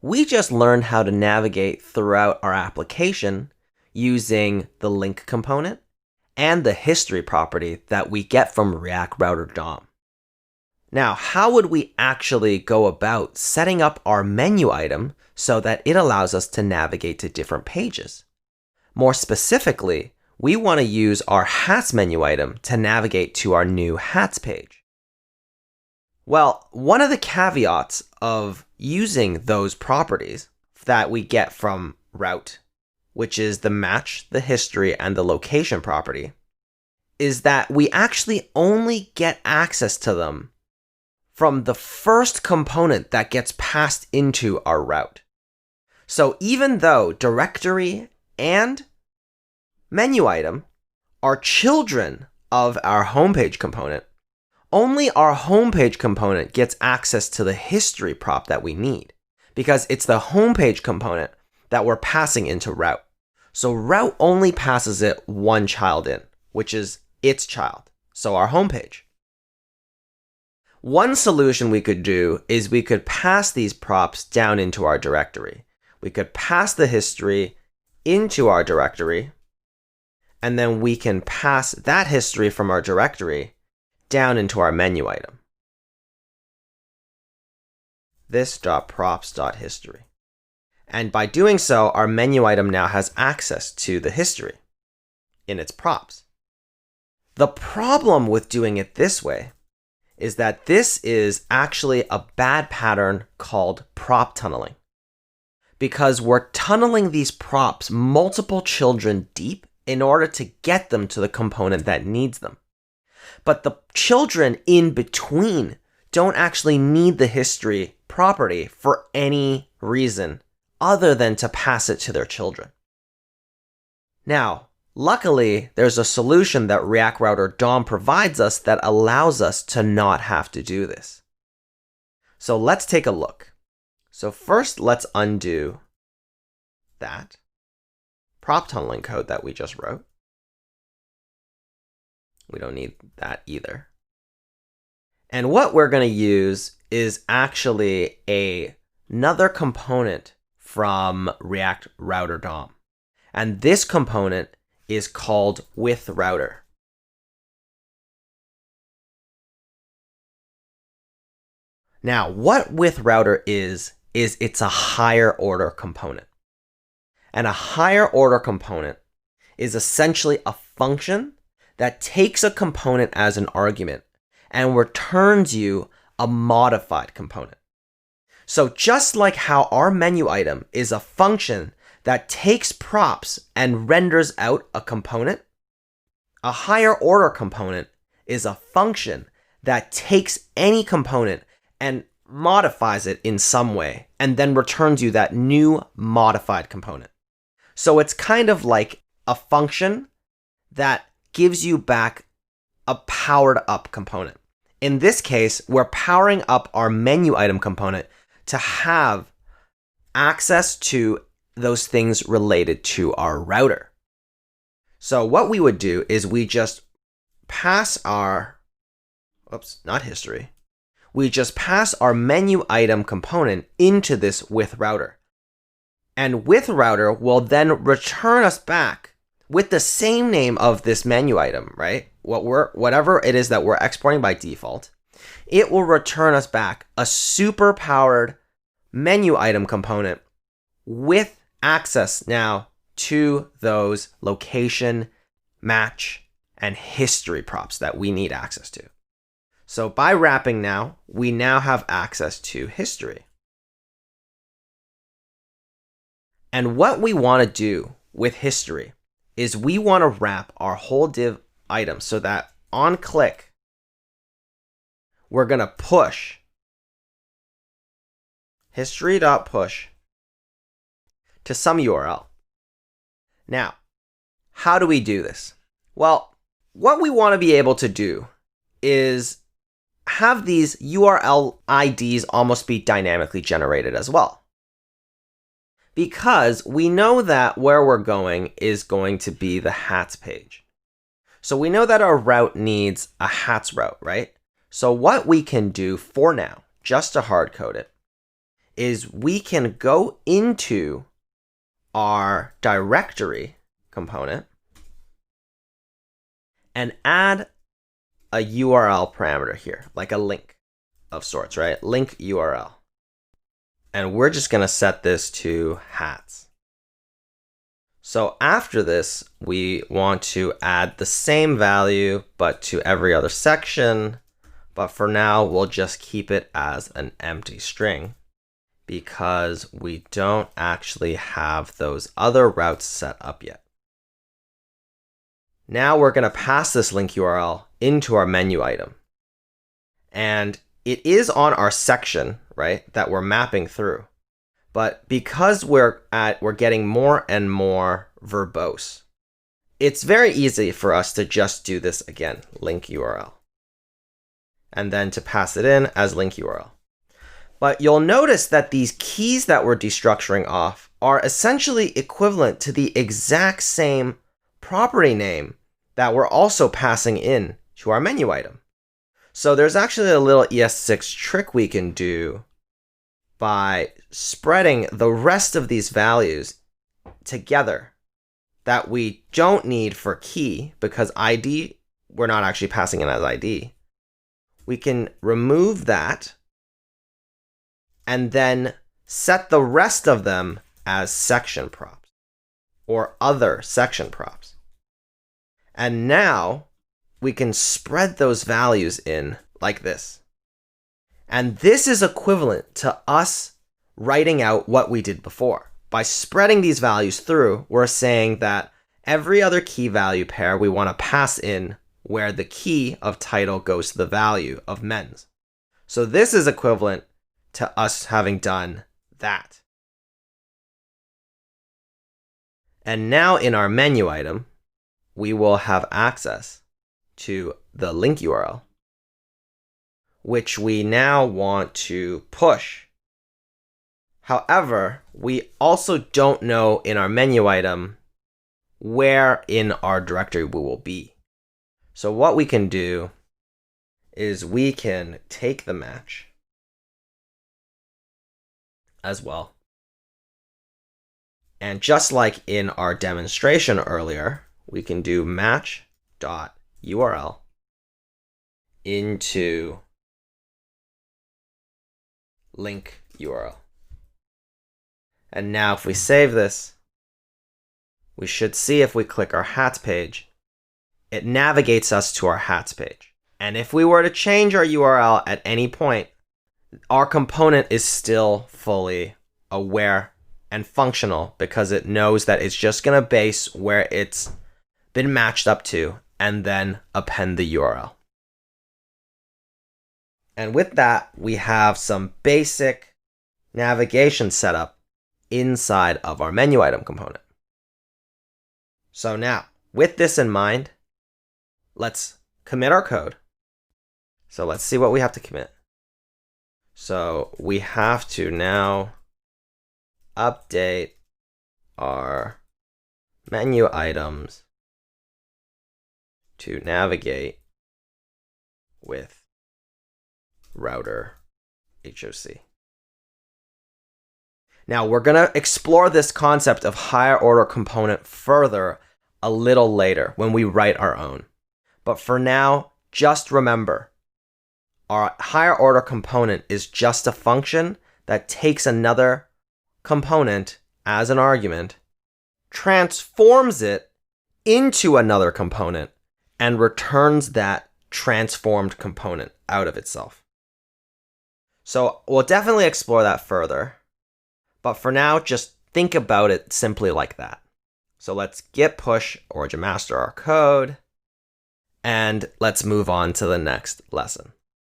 We just learned how to navigate throughout our application using the link component and the history property that we get from React Router DOM. Now, how would we actually go about setting up our menu item so that it allows us to navigate to different pages? More specifically, we want to use our hats menu item to navigate to our new hats page. Well, one of the caveats of using those properties that we get from route, which is the match, the history, and the location property, is that we actually only get access to them from the first component that gets passed into our route. So even though directory and menu item are children of our homepage component, only our homepage component gets access to the history prop that we need, because it's the homepage component that we're passing into route. So route only passes it one child in, which is its child, so our homepage. One solution we could do is we could pass these props down into our directory. We could pass the history into our directory, and then we can pass that history from our directory down into our menu item. This.props.history. And by doing so, our menu item now has access to the history in its props. The problem with doing it this way is that this is actually a bad pattern called prop tunneling, because we're tunneling these props multiple children deep in order to get them to the component that needs them. But the children in between don't actually need the history property for any reason other than to pass it to their children. Now, luckily, there's a solution that React Router DOM provides us that allows us to not have to do this. So let's take a look. So first, let's undo that prop tunneling code that we just wrote. We don't need that either. And what we're going to use is actually another component from React Router DOM. And this component is called withRouter. Now, what withRouter is it's a higher order component. And a higher order component is essentially a function that takes a component as an argument and returns you a modified component. So just like how our menu item is a function that takes props and renders out a component, a higher order component is a function that takes any component and modifies it in some way and then returns you that new modified component. So it's kind of like a function that gives you back a powered up component. In this case, we're powering up our menu item component to have access to those things related to our router. So what we would do is we just pass our, not history. We just pass our menu item component into this withRouter. And withRouter will then return us back with the same name of this menu item, right? Whatever it is that we're exporting by default, it will return us back a super powered menu item component with access now to those location, match, and history props that we need access to. So by wrapping now, we now have access to history. And what we want to do with history is we want to wrap our whole div item so that on click, we're going to push history.push to some URL. Now, how do we do this? Well, what we want to be able to do is have these URL IDs almost be dynamically generated as well. Because we know that where we're going is going to be the hats page. So we know that our route needs a hats route, right? So what we can do for now, just to hard code it, is we can go into our directory component and add a URL parameter here, like a link of sorts, right? Link URL. And we're just going to set this to hats. So after this, we want to add the same value, but to every other section. But for now, we'll just keep it as an empty string because we don't actually have those other routes set up yet. Now we're going to pass this link URL into our menu item. And it is on our section, right, that we're mapping through. But because we're getting more and more verbose, it's very easy for us to just do this again, link URL. And then to pass it in as link URL. But you'll notice that these keys that we're destructuring off are essentially equivalent to the exact same property name that we're also passing in to our menu item. So there's actually a little ES6 trick we can do by spreading the rest of these values together that we don't need for key, because ID, we're not actually passing in as ID. We can remove that and then set the rest of them as section props or other section props. And now we can spread those values in like this. And this is equivalent to us writing out what we did before. By spreading these values through, we're saying that every other key value pair we want to pass in where the key of title goes to the value of men's. So this is equivalent to us having done that. And now in our menu item, we will have access to the link URL, which we now want to push. However, we also don't know in our menu item where in our directory we will be. So what we can do is we can take the match as well. And just like in our demonstration earlier, we can do match.url into link URL. And now if we save this, we should see if we click our hats page, it navigates us to our hats page. And if we were to change our URL at any point, our component is still fully aware and functional because it knows that it's just going to base where it's been matched up to and then append the URL. And with that, we have some basic navigation setup inside of our menu item component. So now, with this in mind, let's commit our code. So let's see what we have to commit. So we have to now update our menu items to navigate with router HOC. Now we're going to explore this concept of higher order component further a little later when we write our own. But for now, just remember, our higher order component is just a function that takes another component as an argument, transforms it into another component, and returns that transformed component out of itself. So we'll definitely explore that further. But for now, just think about it simply like that. So let's git push origin master our code, and let's move on to the next lesson.